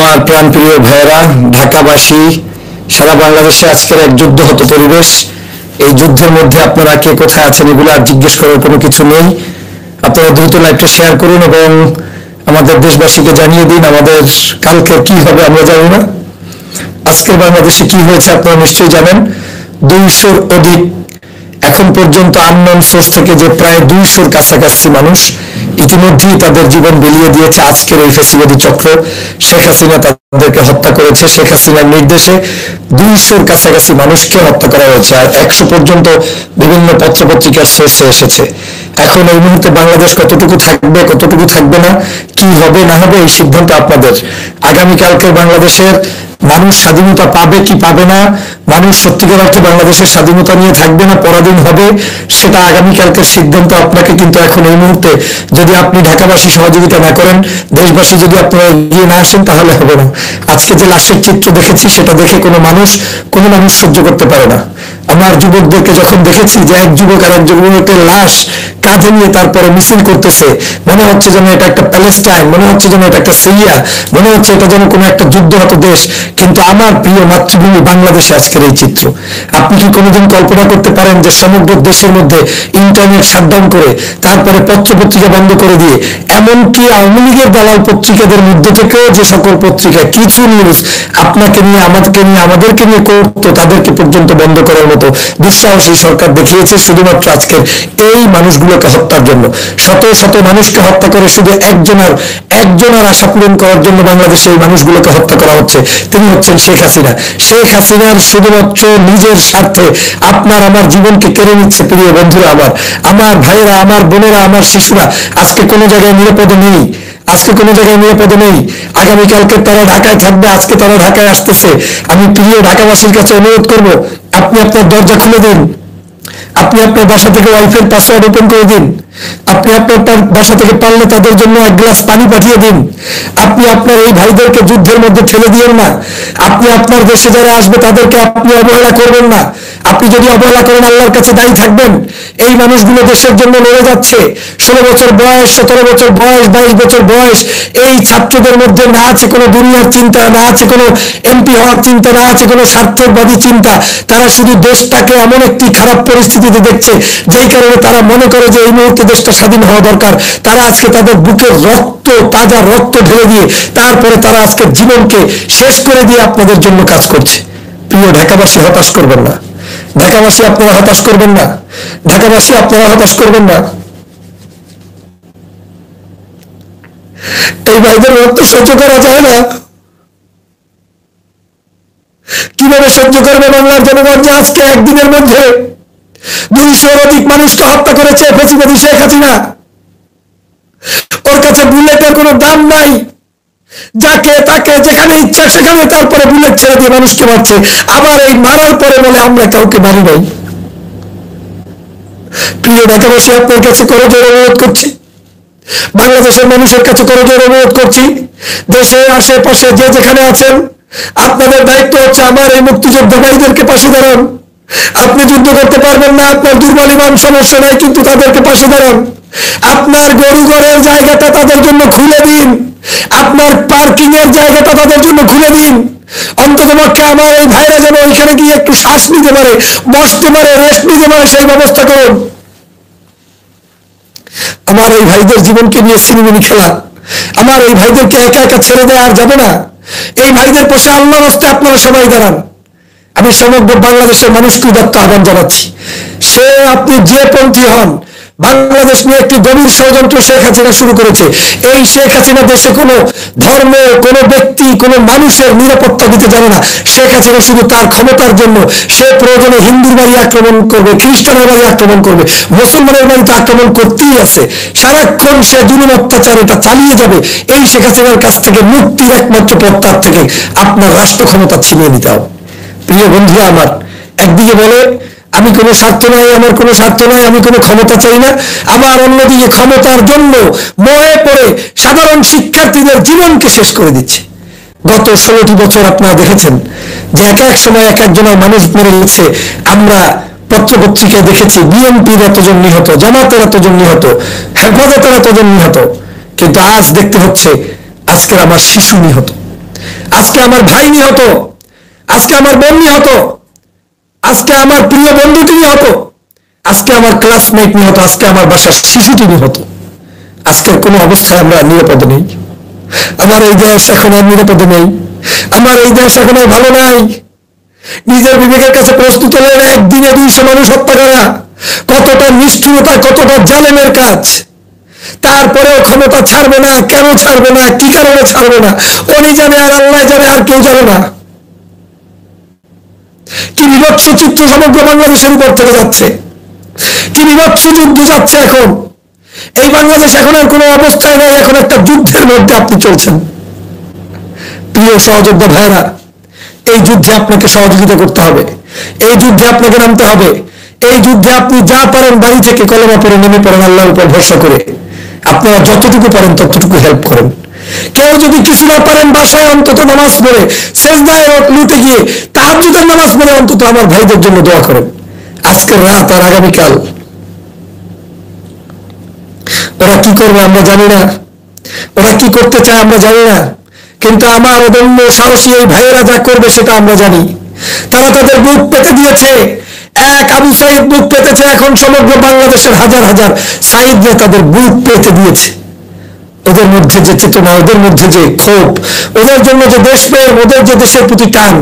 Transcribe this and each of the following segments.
আমার প্রাণপ্রিয় ভাইয়েরা, ঢাকাবাসী, সারা বাংলাদেশে আজকের এক যুদ্ধহত পরিবেশ। এই যুদ্ধের মধ্যে আপনারা কে কোথায় আছেন এগুলো আর জিজ্ঞেস করার কোনো কিছু নেই। আপনারা দ্রুত লাইভটা শেয়ার করুন এবং আমাদের দেশবাসীকে জানিয়ে দিন আমাদের কালকে কি হবে আমরা জানি না। আজকের বাংলাদেশে কি হয়েছে আপনারা নিশ্চয়ই জানেন। 200-র অধিক এখন পর্যন্ত আননোন সোর্স থেকে যে প্রায় 200-র কাছাকাছি মানুষ ইতিমধ্যেই তাদের জীবন বিলিয়ে দিয়েছে আজকের এই ফ্যাসিবাদী চক্র। শেখ হাসিনা তাদেরকে হত্যা করেছে। শেখ হাসিনার নির্দেশে 200-র কাছাকাছি মানুষকে হত্যা করা হয়েছে, আর 100 পর্যন্ত বিভিন্ন পত্রপত্রিকার সোর্সে এসেছে। এখন এই মুহূর্তে বাংলাদেশ কতটুকু থাকবে কতটুকু থাকবে না, কি হবে না হবে এই সিদ্ধান্ত আপনাদের। আগামীকালকে বাংলাদেশের মানুষ স্বাধীনতা পাবে কি পাবে না, মানুষ সত্যিকার অর্থে বাংলাদেশের স্বাধীনতা নিয়ে থাকবে না পরাধীন হবে, সেটা আগামীকালকের সিদ্ধান্ত আপনাকে কিন্তু এখন এই মুহূর্তে যদি আপনি ঢাকাবাসী সহযোগিতা না করেন, দেশবাসী যদি আপনারা এগিয়ে না আসেন তাহলে হবে না। আজকে যে লাশের চিত্র দেখেছি সেটা দেখে কোনো মানুষ সহ্য করতে পারে না। আমার যুবকদেরকে যখন দেখেছি যে এক যুবক আর এক যুবকের লাশ কাঁধে নিয়ে তারপরে মিছিল করতেছে, মনে হচ্ছে যেন এটা একটা প্যালেস্টাইন, মনে হচ্ছে যেন এটা একটা সিরিয়া, মনে হচ্ছে এটা যেন কোনো একটা যুদ্ধরত দেশ। কিন্তু আমার প্রিয় মাতৃভূমি বাংলাদেশে আজকের এই চিত্র। আপনি কি কোনোদিন কল্পনা করতে পারেন যে সমগ্র দেশের মধ্যে ইন্টারনেট শাটডাউন করে তারপরে পত্রপত্রিকা বন্ধ করে দিয়ে, এমনকি আওয়ামী লীগের দালাল পত্রিকাদের মধ্যে থেকেও যে সকল পত্রিকা কিছু নিউজ আপনাকে নিয়ে আমাদেরকে নিয়ে করতো, তাদেরকে পর্যন্ত বন্ধ করার মতো দুঃসাহস এই সরকার দেখিয়েছে শুধুমাত্র আজকের এই মানুষগুলোকে হত্যার জন্য। শত শত মানুষকে হত্যা করে শুধু একজনের আশা পূরণ করার জন্য বাংলাদেশে এই মানুষগুলোকে হত্যা করা হচ্ছে। তিনি হচ্ছেন শেখ হাসিনা। শেখ হাসিনার শুধুমাত্র নিজের স্বার্থে আপনার আমার জীবনকে কেড়ে নিচ্ছে। প্রিয় বন্ধুরা, আমার ভাইয়েরা, আমার বোনেরা, আমার শিশুরা আজকে কোনো জায়গায় নিরাপদে নেই। আগামীকালকে তারা ঢাকায় থাকবে, আজকে তারা ঢাকায় আসতেছে। আমি প্রিয় ঢাকাবাসীর কাছে অনুরোধ করব, আপনি আপনার দরজা খুলে দিন, আপনি আপনার বাসা থেকে ওয়াইফাই পাসওয়ার্ড ওপেন করে দিন, আপনি আপনার বাসা থেকে পারলে তাদের জন্য এক গ্লাস পানি পাঠিয়ে দিন। আপনি আপনার এই ভাইদেরকে যুদ্ধের মধ্যে ঠেলে দিয়েন না। আপনি আপনার দেশে যারা আসবে তাদেরকে আপনি অবহেলা করবেন না। আপনি যদি অবহেলা করেন আল্লাহর কাছে দায়ী থাকবেন। এই মানুষগুলো দেশের জন্য লড়ে যাচ্ছে। 16 বছর বয়স, 17 বছর বয়স, 22 বছর বয়স, এই ছাত্রদের মধ্যে না আছে কোনো দুনিয়ার চিন্তা, না আছে কোনো এমপি হওয়ার চিন্তা, না আছে কোনো স্বার্থবাদী চিন্তা। তারা শুধু দেশটাকে এমন একটি খারাপ পরিস্থিতিতে দেখছে যেই কারণে তারা মনে করে যে এই মুহূর্তে দেশটা স্বাধীন হওয়া দরকার। তারা আজকে তাদের বুকের তাজা রক্ত ঢেলে দিয়ে তারপরে তারা আজকে জীবনকে শেষ করে দিয়ে আপনাদের জন্য কাজ করছে। প্রিয় ঢাকাবাসী, হতাশ করবেন না। ঢাকাবাসী আপনারা হতাশ করবেন না। ঢাকাবাসী আপনারা হতাশ করবেন না। এই ভাইদের রক্ত সহ্য করা যায় না। কিভাবে সহ্য করবে বাংলার জনগণ যে আজকে একদিনের মধ্যে 200-র অধিক মানুষকে হত্যা করেছে ফ্যাসিবাদী শেখ হাসিনা। ওর কাছে বুলেটের কোনো দাম নাই, যাকে তাকে যেখানে ইচ্ছা সেখানে তারপরে বুলেট ছেড়ে দিয়ে মানুষকে মারছে। আবার এই মারার পরে বলে আমরা কাউকে মারি নাই। প্রিয় ঢাকাবাসী, আপনার কাছে করজোড়ে অনুরোধ করছি, বাংলাদেশের মানুষের কাছে করজোড়ে অনুরোধ করছি, দেশে আশেপাশে যে যেখানে আছেন আপনাদের দায়িত্ব হচ্ছে আমার এই মুক্তিযোদ্ধা ভাইদেরকে পাশে দাঁড়ান। আপনি যুদ্ধ করতে পারবেন না, আপনার দুর্বল ইমান, সমস্যা নাই, কিন্তু তাদেরকে পাশে দাঁড়ান। আপনার গরু ঘরের জায়গাটা তাদের জন্য খুলে দিন, আপনার পার্কিং এর জায়গাটা তাদের জন্য খুলে দিন। অন্ততপক্ষে আমার এই ভাইরা যেন ওইখানে গিয়ে একটু শ্বাস নিতে পারে, বসতে পারে, রেস্ট নিতে পারে, সেই ব্যবস্থা করুন। আমার এই ভাইদের জীবনকে নিয়ে সিনেমিনি খেলা, আমার এই ভাইদেরকে একা একা ছেড়ে দেওয়া আর যাবে না। এই ভাইদের পাশে আল্লাহর রাস্তায় আপনারা সবাই দাঁড়ান। আমি সমগ্র বাংলাদেশের মানুষকে উদাত্ত আহ্বান জানাচ্ছি, সে আপনি যে পন্থী হন, বাংলাদেশ নিয়ে একটি গভীর ষড়যন্ত্র শেখ হাসিনা শুরু করেছে। এই শেখ হাসিনা দেশে কোনো ধর্ম, কোনো ব্যক্তি, কোনো মানুষের নিরাপত্তা দিতে জানে না। শেখ হাসিনা শুধু তার ক্ষমতার জন্য সে প্রয়োজনে হিন্দুর বাড়ি আক্রমণ করবে, খ্রিস্টানের বাড়ি আক্রমণ করবে, মুসলমানের বাড়িতে আক্রমণ করতেই আছে। সারাক্ষণ সে জুলুম অত্যাচার এটা চালিয়ে যাবে। এই শেখ হাসিনার কাছ থেকে মুক্তির একমাত্র পথ তার থেকে আপনার রাষ্ট্র ক্ষমতা ছিনিয়ে নিতে হবে। প্রিয় বন্ধুরা আমার, একদিকে বলে আমি কোনো স্বার্থ নাই, আমার কোনো স্বার্থ নাই, আমি কোনো ক্ষমতা চাই না। আবার অন্যদিকে ক্ষমতার জন্য মোহে পড়ে সাধারণ শিক্ষার্থীদের জীবনকে শেষ করে দিচ্ছে। গত 16টি বছর আপনারা দেখেছেন যে এক এক সময় এক একজনের মানুষ মরে গেছে। আমরা পত্রপত্রিকায় দেখেছি বিএনপির এতজন নিহত, জামাতের এতজন নিহত, হেফাজতের এতজন নিহত, কিন্তু আজ দেখতে হচ্ছে আজকের আমার শিশু নিহত। আজকে আমার ভাই নিহত, আজকে আমার বোন নিহত, আজকে আমার প্রিয় বন্ধুটি নিহত, আজকে আমার ক্লাসমেট নিহত, আজকে আমার বাসার শিশুটি নিহত। আজকের কোনো অবস্থায় আমরা নিরাপদে নেই। আমার এই দেশ এখন আর নিরাপদে নেই। আমার এই দেশ এখন আর ভালো নাই। নিজের বিবেকের কাছে প্রশ্ন তোলেন, একদিনে 200 মানুষ হত্যা করা কতটা নিষ্ঠুরতা, কতটা জালেমের কাজ। তারপরেও ক্ষমতা ছাড়বে না। কেন ছাড়বে না? কি কারণে ছাড়বে না? উনি জানে, আর আল্লাহ জানে, আর কেউ জানে না। কি বিভৎস চিত্র সমগ্র বাংলাদেশের উপর থেকে যাচ্ছে, কি বিভৎস যুদ্ধ যাচ্ছে এখন। এই বাংলাদেশ এখন আর কোনো অবস্থায় নাই, এখন একটা যুদ্ধের মধ্যে আপনি চলছেন। প্রিয় সহযোদ্ধা ভাইরা, এই যুদ্ধে আপনাকে সহযোগিতা করতে হবে, এই যুদ্ধে আপনাকে নামতে হবে। এই যুদ্ধে আপনি যা পারেন বাড়ি থেকে কলেমা পড়ে নেমে পড়েন, আল্লাহর উপর ভরসা করে। আপনারা যতটুকু পারেন ততটুকু হেল্প করেন। কেউ যদি কিছু না পারেন, বাসায় অন্তত নামাজ পড়ে, সেজদায় লুটে গিয়ে তাহাজ্জুদের নামাজ পড়ে অন্তত আমার ভাইদের জন্য দোয়া করেন। আজকের রাত আর আগামীকাল ওরা কি করবে আমরা জানি না, ওরা কি করতে চায় আমরা জানি না, কিন্তু আমার অদম্য সাহসী এই ভাইয়েরা যা করবে সেটা আমরা জানি। তারা তাদের বুক পেতে দিয়েছে। এক আবু সাইদ বুক পেতেছে, এখন সমগ্র বাংলাদেশের হাজার হাজার সাইদরা তাদের বুক পেতে দিয়েছে। ওদের মধ্যে যে চেতনা, ওদের মধ্যে যে ক্ষোভ, ওদের জন্য যে দেশপ্রেম, ওদের যে দেশের প্রতি টান,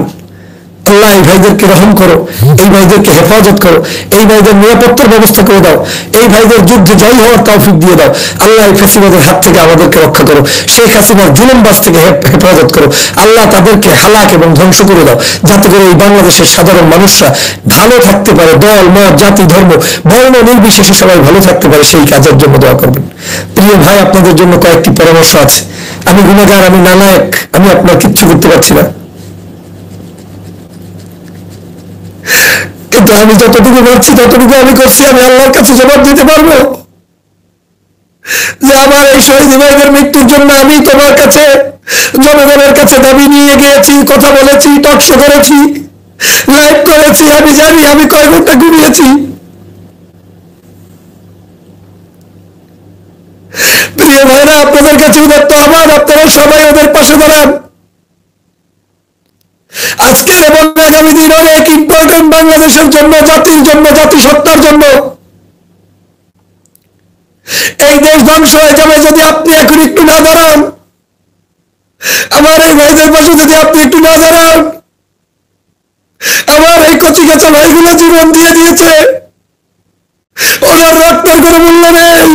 আল্লাহ এই ভাইদেরকে রহম করো, এই ভাইদেরকে হেফাজত করো, এই ভাইদের নিরাপত্তার ব্যবস্থা করে দাও, এই ভাইদের যুদ্ধে জয়ী হওয়ার তৌফিক দিয়ে দাও। আল্লাহ এই ফ্যাসিবাদের হাত থেকে আমাদেরকে রক্ষা করো, শেখ হাসিনার জুলুমবাজ থেকে হেফাজত করো। আল্লাহ তাদেরকে হালাক এবং ধ্বংস করে দাও, যাতে করে এই বাংলাদেশের সাধারণ মানুষরা ভালো থাকতে পারে, দল মত জাতি ধর্ম বর্ণ নির্বিশেষে সবাই ভালো থাকতে পারে। সেই কাজের জন্য দোয়া করবেন। প্রিয় ভাই, আপনাদের জন্য কয়েকটি পরামর্শ আছে। আমি গুনাহগার, আমি নালায়েক, আমি আপনার কিচ্ছু করতে পারছি না, কিন্তু আমি যতটুকু করছি ততটুকু আমি করছি। আমি আল্লাহর কাছে জবাব দিতে পারবো যে আমার এই শহীদ ভাইদের মৃত্যুর জন্য আমি তোমার কাছে, জনগণের কাছে দাবি নিয়ে গিয়েছি, কথা বলেছি, টকশো করেছি, লাইভ করেছি। আমি জানি আমি কয় ঘন্টা ঘুমিয়েছি। প্রিয় ভাইরা, আপনাদের কাছে উদাত্ত আহ্বান, আপনারা সবাই ওদের পাশে দাঁড়ান। আজকের এবং আগামী দিন অনেক ইম্পর্টেন্ট বাংলাদেশের জন্য, জাতির জন্য, জাতিসত্তার জন্য। এই দেশ ধ্বংস হয়ে যাবে যদি আপনি এখন একটু না দাঁড়ান। আমার এই ভাইদের পাশে যদি আপনি একটু না দাঁড়ান। আমার এই কচি কাঁচা ভাইগুলো জীবন দিয়ে দিয়েছে, ওনার রক্তের কোনো মূল্য নেই।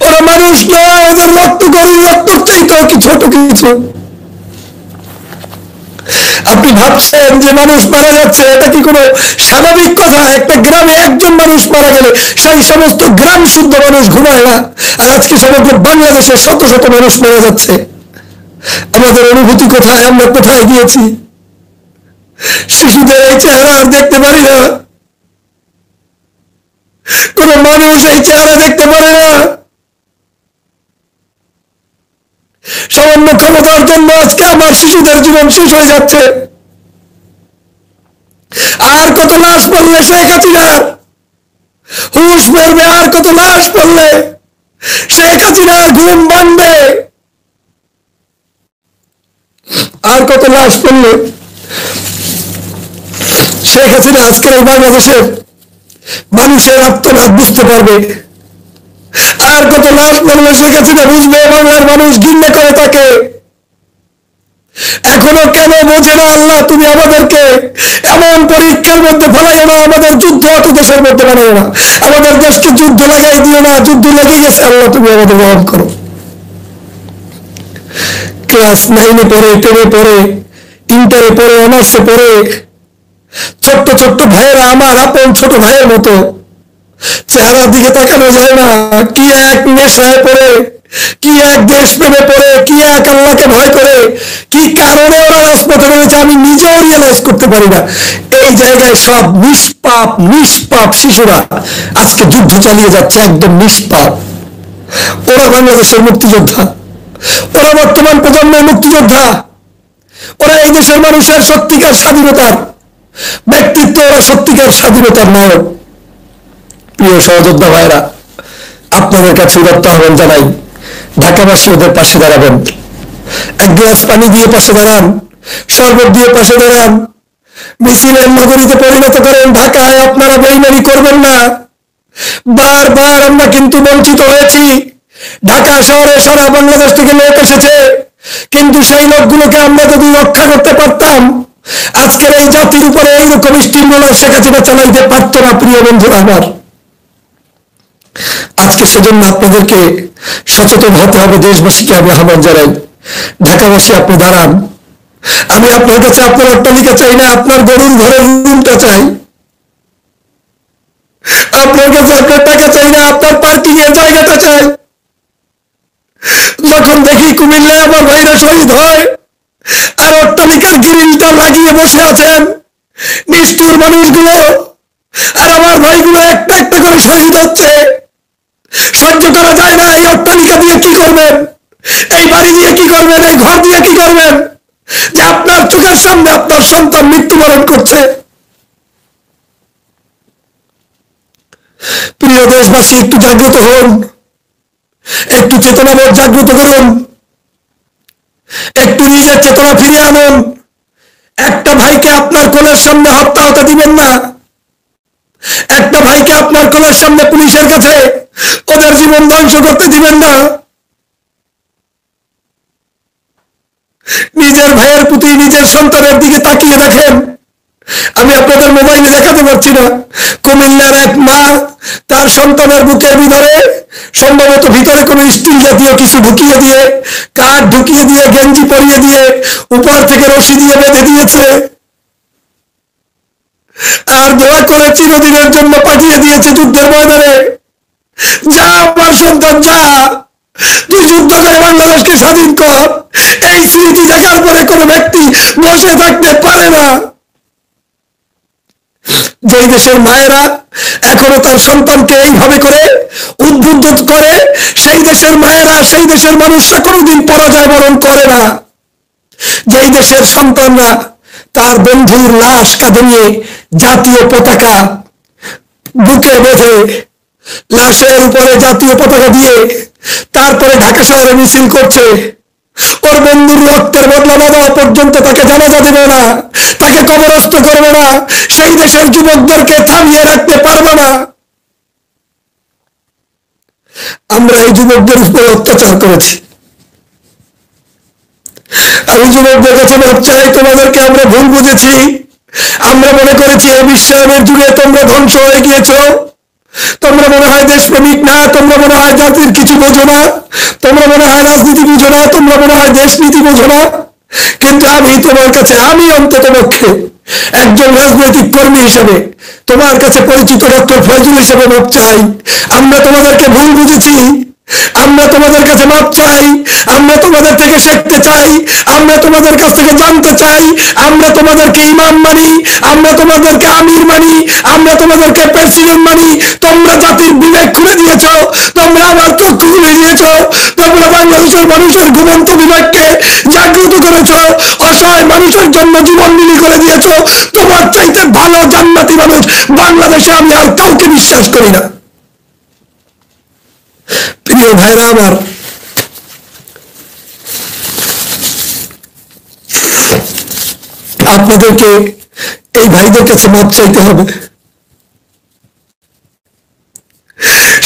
ওরা মানুষ নয়, ওদের রক্ত গরুর রক্ত চাইতেও কি ছোট কিছু। আপনি ভাবছেন যে মানুষ মারা যাচ্ছে, এটা কি কোনো স্বাভাবিক কথা? একটা গ্রামে একজন মানুষ মারা গেলে সেই সমস্ত গ্রাম শুদ্ধ মানুষ ঘুমায় না, আর আজকে সমগ্র বাংলাদেশের শত শত মানুষ মারা যাচ্ছে। আমাদের অনুভূতি কোথায়? আমরা কোথায় গিয়েছি? শিশুদের এই চেহারা আর দেখতে পারি না, কোন মানুষ এই চেহারা দেখতে পারে না। সামান্য ক্ষমতার জন্য আজকে আমার শিশুদের জীবন শেষ হয়ে যাচ্ছে। আর কত লাশ পড়লে শেখ হাসিনার হুঁশ ফিরবে? আর কত লাশ পড়লে শেখ হাসিনার ঘুম ভাঙবে? আর কত লাশ পড়লে শেখ হাসিনা আজকের এই বাংলাদেশের মানুষের আত্মনাদ বুঝতে পারবে? আর কত লাশ পড়লে শেখ হাসিনা বুঝবে বাংলার মানুষ ঘৃণা করে তাকে? এখনো কেন বোঝে না আল্লাহ? তুমি আমাদেরকে এমন পরীক্ষার মধ্যে ফেলাইও না, আমাদের যুদ্ধ অত দেশের মধ্যে বানাইও না, আমাদের দেশকে যুদ্ধ লাগাই দিও না। যুদ্ধ লেগে গেছে, আল্লাহ তুমি আমাদের রহম করো। ক্লাস 9-এ পড়ে, 10-এ পড়ে, ইন্টারে পড়ে, অনার্সে পড়ে ছোট্ট ছোট্ট ভাইয়েরা আমার আপন ছোট ভাইয়ের মতো, চেহারার দিকে তাকানো যায় না। কি এক নেশায় পড়ে, কি এক দেশ প্রেমে পড়ে, কি এক আল্লাহকে ভয় করে, কি কারণে ওরা রাজপথে রয়েছে আমি নিজেও রিয়েলাইজ করতে পারি না। এই জায়গায় সব নিষ্পাপ নিষ্পাপ শিশুরা আজকে যুদ্ধ চালিয়ে যাচ্ছে, একদম নিষ্পাপ। ওরা বাংলাদেশের মুক্তিযোদ্ধা, ওরা বর্তমান প্রজন্মের মুক্তিযোদ্ধা, ওরা এই দেশের মানুষের সত্যিকার স্বাধীনতার ব্যক্তিত্ব, ওরা সত্যিকার স্বাধীনতার নায়ক। প্রিয় সহযোদ্ধা ভাইরা, আপনাদের কাছে উদাত্ত আহ্বান জানাই, ঢাকাবাসী ওদের পাশে দাঁড়াবেন। এক গ্লাস পানি দিয়ে পাশে দাঁড়ান, শরবত দিয়ে পাশে দাঁড়ান, মিছিলের নগরীতে পরিণত করেন। ঢাকায় আপনারা বেইমানি করবেন না। বারবার আমরা কিন্তু বঞ্চিত হয়েছি। ঢাকা শহরে সারা বাংলাদেশ থেকে লোক এসেছে, কিন্তু সেই লোকগুলোকে আমরা যদি রক্ষা করতে পারতাম, আজকের এই জাতির উপরে এইরকম স্টিমুলার শেখ হাসিনা চালাইতে পারত না। প্রিয় বন্ধুরা আমার, আজকে সেজন্য আপনাদেরকে সচেতন হতে হবে। দেশবাসীকে আমি আহ্বান জানাই, ঢাকাবাসী আপনি দাঁড়ান। আমি আপনার কাছে আপনার অট্টালিকা চাই না, আপনার গরুর ঘরের রুমটা চাই। আপনার কাছে আপনার টাকা চাই না, আপনার পার্কিং এর জায়গাটা চাই। যখন দেখি কুমিল্লায় আমার ভাইরা শহীদ হয় আর অট্টালিকার গ্রিলটা লাগিয়ে বসে আছেন নিষ্ঠুর মানুষগুলো, আর আমার ভাইগুলো একটা একটা করে শহীদ হচ্ছে, সহ্য করা যায় না। এই অট্টালিকা দিয়ে কি করবেন? এই বাড়ি দিয়ে কি করবেন? এই ঘর দিয়ে কি করবেন? যে আপনার চোখের সামনে আপনার সন্তান মৃত্যুবরণ করছে। প্রিয় দেশবাসী, একটু জাগ্রত হন, একটু চেতনাবোধ জাগ্রত করুন, একটু নিজের চেতনা ফিরিয়ে আনুন। একটা ভাইকে আপনার কোলের সামনে হত্যা হতে দিবেন না। একটা ভাইকে আপনার কোলের সামনে পুলিশের কাছে ওদের জীবন ধ্বংস করতে দিবেন না। নিজের ভাইয়ের প্রতি, নিজের সন্তানের দিকে তাকিয়ে দেখেন। আমি আপনাদের মোবাইলে দেখাতে পারছি না, কুমিল্লার এক মা তার সন্তানের বুকের ভিতরে সম্ভবত ভিতরে কোনো স্টিল জাতীয় কিছু ঢুকিয়ে দিয়ে, কাঠ ঢুকিয়ে দিয়ে, গেঞ্জি পরিয়ে দিয়ে, উপর থেকে রশি দিয়ে বেঁধে দিয়েছে, আর দোয়া করে চিরদিনের জন্য পাঠিয়ে দিয়েছে যুদ্ধের ময়দানে। যা আমার সন্তান, যা, তুই যুদ্ধ করে বাংলাদেশকে স্বাধীন কর। এই স্মৃতি দেখার পরে কোনো ব্যক্তি বসে থাকতে পারে না। যেই দেশের মায়েরা এখনো তার সন্তানকে এইভাবে করে উদ্বুদ্ধ করে, সেই দেশের মায়েরা, সেই দেশের মানুষরা কোনোদিন পরাজয় বরণ করে না। যেই দেশের সন্তানরা তার বন্ধুর লাশ কাঁধে নিয়ে জাতীয় পতাকা বুকে বেঁধে, লাশের উপরে জাতীয় পতাকা দিয়ে তারপরে ঢাকা শহরে মিছিল করছে, ওর বন্ধুর রক্তের বদলা না দেওয়া পর্যন্ত তাকে জানাজা দেবে না, তাকে কবরস্থ করবে না, সেই দেশের যুবকদেরকে থামিয়ে রাখতে পারবে না। আমরা এই যুবকদের উপরে অত্যাচার করেছি। আমি যুবকদের কাছে মাপ চাই, তোমাদেরকে আমরা ভুল বুঝেছি। আমরা মনে করেছি এই বিশ্বায়নের যুগে তোমরা ধ্বংস হয়ে গিয়েছ, তোমরা মনে হয় দেশপ্রেমিক না, তোমরা মনে হয় জাতির কিছু বোঝো না, তোমরা মনে হয় রাজনীতি বুঝো না, তোমরা মনে হয় দেশ নীতি বোঝো না। কিন্তু আমি তোমার কাছে, আমি অন্তত পক্ষে একজন রাজনৈতিক কর্মী হিসেবে তোমার কাছে পরিচিত ডক্টর ফয়জুল হিসেবে মাপ চাই। আমরা তোমাদেরকে ভুল বুঝেছি, আমরা তোমাদের কাছে মাপ চাই। আমরা তোমাদের থেকে শিখতে চাই, আমরা তোমাদের কাছ থেকে জানতে চাই। আমরা তোমাদেরকে ইমাম মানি, আমরা তোমাদেরকে আমির মানি, আমরা তোমাদেরকে প্রেসিডেন্ট মানি। তোমরা জাতির বিবেক খুলে দিয়েছ, তোমরা আমার চক্ষু খুলে দিয়েছ, তোমরা বাংলাদেশের মানুষের ঘুমন্ত বিবেককে জাগ্রত করেছ, অসহায় মানুষের জন্য জীবন বিলি করে দিয়েছ। তোমার চাইতে ভালো জান্নাতি মানুষ বাংলাদেশে আমি আর কাউকে বিশ্বাস করি না। প্রিয় ভাইরা আমার, আপনাদেরকে এই ভাইদের কাছে মাপ চাইতে হবে,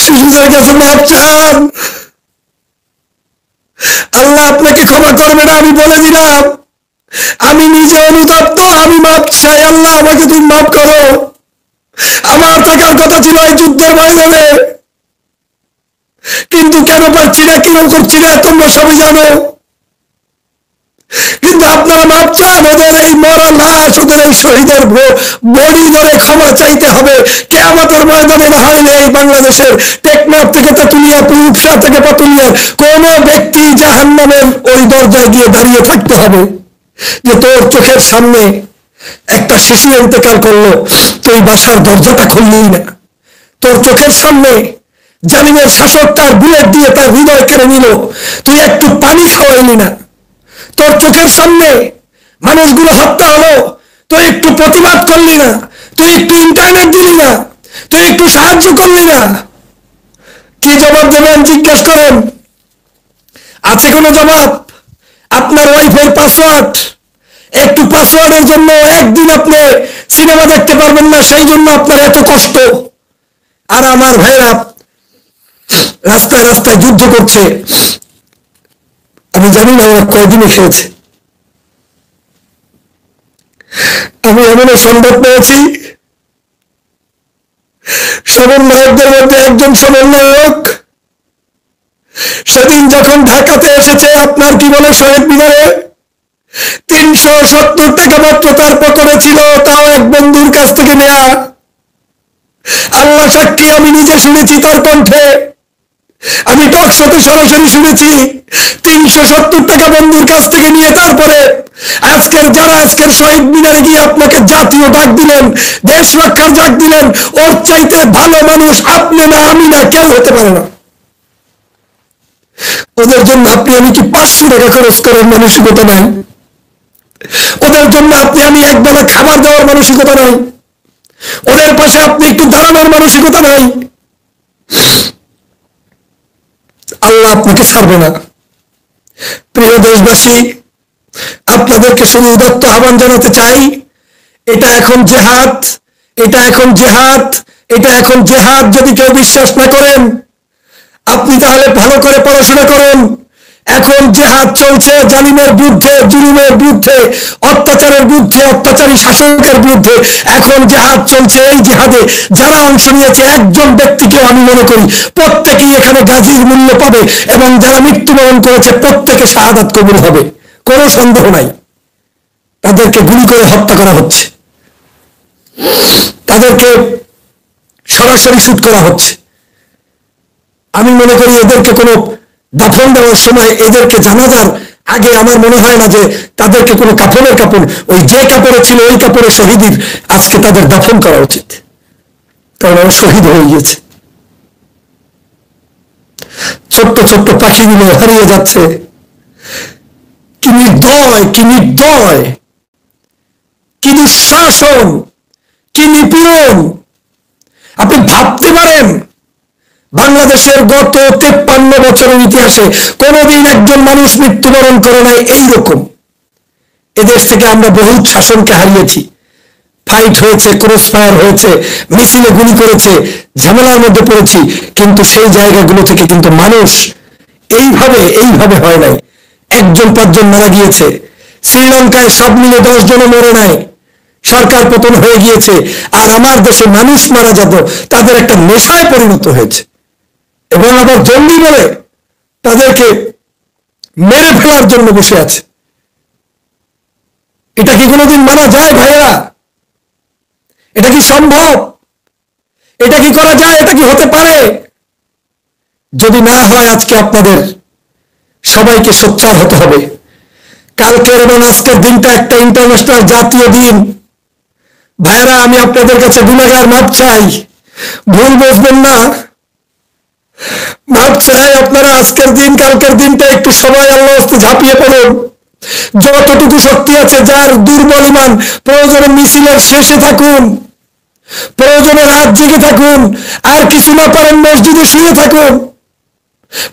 শিশুদের কাছে মাপ চান। আল্লাহ আপনাকে ক্ষমা করবে না, আমি বলে দিলাম। আমি নিজে অনুতপ্ত, আমি মাপ চাই। আল্লাহ আমাকে তুমি মাফ করো। আমার থাকার কথা ছিল এই যুদ্ধের ময়দানে, কিন্তু কেন পারছি না, কেন করছি না, তোমরা সবাই জানো। কিন্তু আপনারা মাপ চান, ওদের এই মরা লাশ, ওদের এই শহীদের বডি ধরে ক্ষমা চাইতে হবে। কিয়ামতের ময়দানে না হারলে এই বাংলাদেশের টেকনাফ থেকে তেতুলিয়া, রূপসা থেকে পাতুলিয়ার কোন ব্যক্তি জাহান্নামের ওই দরজায় গিয়ে দাঁড়িয়ে থাকতে হবে যে তোর চোখের সামনে একটা শিশু ইন্তেকাল করলো, তুই বাসার দরজাটা খুললি না। তোর চোখের সামনে জালিমের শাসক তার বুলেট দিয়ে তার হৃদয় কেড়ে নিল, তুই একটু পানি খাওয়াইলি না। তোর চোখের সামনে মানুষগুলো হত্যা হলো, তুই একটু প্রতিবাদ করলি না, তুই একটু ইন্টারনেট দিলি না, তুই একটু সাহায্য করলি না। কি জবাব দেবেন জিজ্ঞেস করেন। আছে কোনো জবাব? আপনার ওয়াইফের পাসওয়ার্ড, একটু পাসওয়ার্ডের জন্য একদিন আপনি সিনেমা দেখতে পারবেন না, সেই জন্য আপনার এত কষ্ট। আর আমার ভাইরা রাস্তায় রাস্তায় যুদ্ধ করছে, আমি জানি না ওরা কয়দিনে খেয়েছে। আমি এমনও সংবাদ পেয়েছি, সমন্বয়কদের মধ্যে একজন সমন্বয়ক সেদিন যখন ঢাকাতে এসেছে, আপনার কি বলে শহীদ মিনারে 370 টাকা মাত্র তার পকেটে ছিল, তাও এক বন্ধুর কাছ থেকে নেয়া। আল্লাহ সাক্ষী, আমি নিজে শুনেছি তার কণ্ঠে, আমি টকশোতে সরাসরি শুনেছি। 370 টাকা বন্ধুর কাছ থেকে নিয়ে তারপরে আজকের শহীদ মিনারে গিয়ে আপনাকে জাতীয় ডাক দিলেন, দেশ রক্ষার ডাক দিলেন। ওর চাইতে ভালো মানুষ আপনি না, আমি না, কেউ হতে পারে না। ওদের জন্য আপনি আমি কি 500 টাকা খরচ করার মানসিকতা নাই? ওদের জন্য আপনি আমি একবেলা খাবার দেওয়ার মানসিকতা নাই? ওদের পাশে আপনি একটু দাঁড়ানোর মানসিকতা নাই? আল্লাহ আপনাকে ছাড়বে না। প্রিয় দেশবাসী, আপনাদেরকে শুধু উদাত্ত আহ্বান জানাতে চাই, এটা এখন জেহাদ, এটা এখন জেহাদ, এটা এখন জেহাদ। যদি কেউ বিশ্বাস না করেন, আপনি তাহলে ভালো করে পড়াশোনা করুন। এখন জেহাদ চলছে জালিমের বিরুদ্ধে, জুলুমের বিরুদ্ধে, অত্যাচারের বিরুদ্ধে, অত্যাচারী শাসকের বিরুদ্ধে। এখন জেহাদ চলছে। এই জেহাদে যারা অংশ নিয়েছে, একজন ব্যক্তিকে আমি মনে করি প্রত্যেকেই এখানে গাজীর মূল্য পাবে, এবং যারা মৃত্যুবরণ করেছে প্রত্যেকে শাহাদাত কবুল হবে, কোনো সন্দেহ নাই। তাদেরকে গুলি করে হত্যা করা হচ্ছে, তাদেরকে সরাসরি শুট করা হচ্ছে। আমি মনে করি এদেরকে কোনো দাফন দেওয়ার সময়, এদেরকে জানাজার আগে আমার মনে হয় না যে তাদেরকে কোনো কাপড়ের কাপড়, ওই যে কাপড়ে ছিল ওই কাপড়ে শহীদের আজকে তাদের দাফন করা উচিত, কারণ ওরা শহীদ হয়ে গিয়েছে। ছোট্ট ছোট্ট পাখিগুলো হারিয়ে যাচ্ছে। কি নির্দয়, কি নির্দয়, কি দুঃশাসন, কি নিপীড়ন! আপনি ভাবতে পারেন বাংলাদেশের গত 53 বছরের ইতিহাসে কোনোদিন একজন মানুষ মৃত্যুবরণ করে নাই এইরকম। এদেশ থেকে আমরা বহু শাসনকে হারিয়েছি, ফাইট হয়েছে, ক্রস ফায়ার হয়েছে, মিছিলে গুলি করেছে, ঝামেলার মধ্যে পড়েছি, কিন্তু সেই জায়গাগুলো থেকে কিন্তু মানুষ এইভাবে হয় নাই। 1-5 মারা গিয়েছে। শ্রীলঙ্কায় সব মিলে 10 জনও মরে নাই, সরকার পতন হয়ে গিয়েছে। আর আমার দেশে মানুষ মারা যেত তাদের একটা নেশায় পরিণত হয়েছে, এবং আবার জঙ্গি বলে তাদেরকে মেরে ফেলার জন্য বসে আছে। এটা কি কোনোদিন মানা যায় ভাইয়েরা? এটা কি সম্ভব? এটা কি করা যায়? এটা কি হতে পারে? যদি না হয়, আজকে আপনাদের সবাইকে সোচ্চার হতে হবে। কালকের এবং আজকের দিনটা একটা ইন্টারন্যাশনাল জাতীয় দিন। ভাইয়েরা, আমি আপনাদের কাছে গুনাহগার মাপ চাই, ভুল বুঝবেন না, মাপ চাই। আপনারা আজকের দিন, কালকের দিনটা একটু সবাই আল্লাহর রাস্তায় ঝাঁপিয়ে পড়ুন। যতটুকু শক্তি আছে, যার দুর্বল ঈমান, প্রয়োজনে মিছিলের শেষে থাকুন, প্রয়োজনে রাত জেগে থাকুন, আর কিছু না পারেন মসজিদে শুয়ে থাকুন,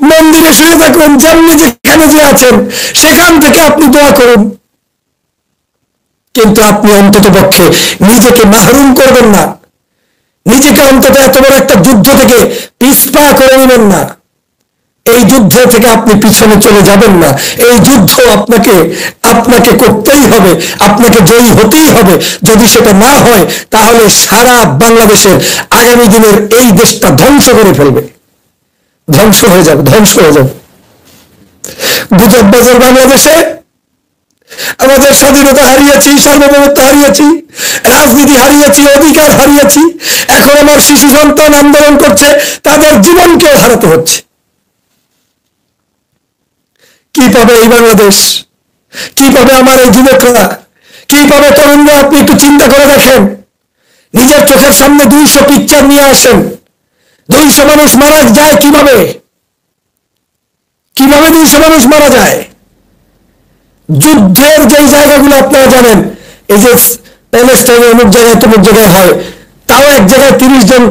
মন্দিরে শুয়ে থাকুন, যেমনি যেখানে যে আছেন সেখান থেকে আপনি দোয়া করুন। কিন্তু আপনি অন্তত পক্ষে নিজেকে মাহরুম করবেন না, নিজেকে অন্তত এত বড় একটা যুদ্ধ থেকে পিছপা করে নেবেন না। এই যুদ্ধ থেকে আপনি পিছনে চলে যাবেন না। এই যুদ্ধ আপনাকে করতেই হবে, আপনাকে জয়ী হতেই হবে। যদি সেটা না হয়, তাহলে সারা বাংলাদেশের আগামী দিনের এই দেশটা ধ্বংস করে ফেলবে, ধ্বংস হয়ে যাবে, ধ্বংস হয়ে যাবে। গুজববাজার বাংলাদেশে আমাদের স্বাধীনতা হারিয়েছি, সার্বভৌমত্ব হারিয়েছি, রাজনীতি হারিয়েছি, অধিকার হারিয়েছি। এখন আমার শিশু সন্তান আন্দোলন করছে, তাদের জীবনকেও হারাতে হচ্ছে। কি পাবে এই বাংলাদেশ? কি পাবে আমার এই যুবকরা? কি পাবে তরুণরা? আপনি একটু চিন্তা করে দেখেন। নিজের চোখের সামনে 200 পিকচার নিয়ে আসেন। 200 মানুষ মারা যায় কিভাবে? কিভাবে 200 মানুষ মারা যায়? যুদ্ধের যে জায়গাগুলো আপনারা জানেন, এই যে প্যালেস্টাইনে অমুক জায়গায় তমুক জায়গায় হয়, তাও এক জায়গায় 30 জন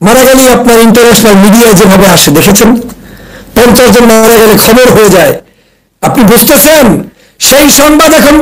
মারা গেলেই আপনার ইন্টারন্যাশনাল মিডিয়ায় যেভাবে আসে দেখেছেন। 50 জন মারা গেলে খবর হয়ে যায়, আপনি বুঝতেছেন? সেই সংবাদ এখন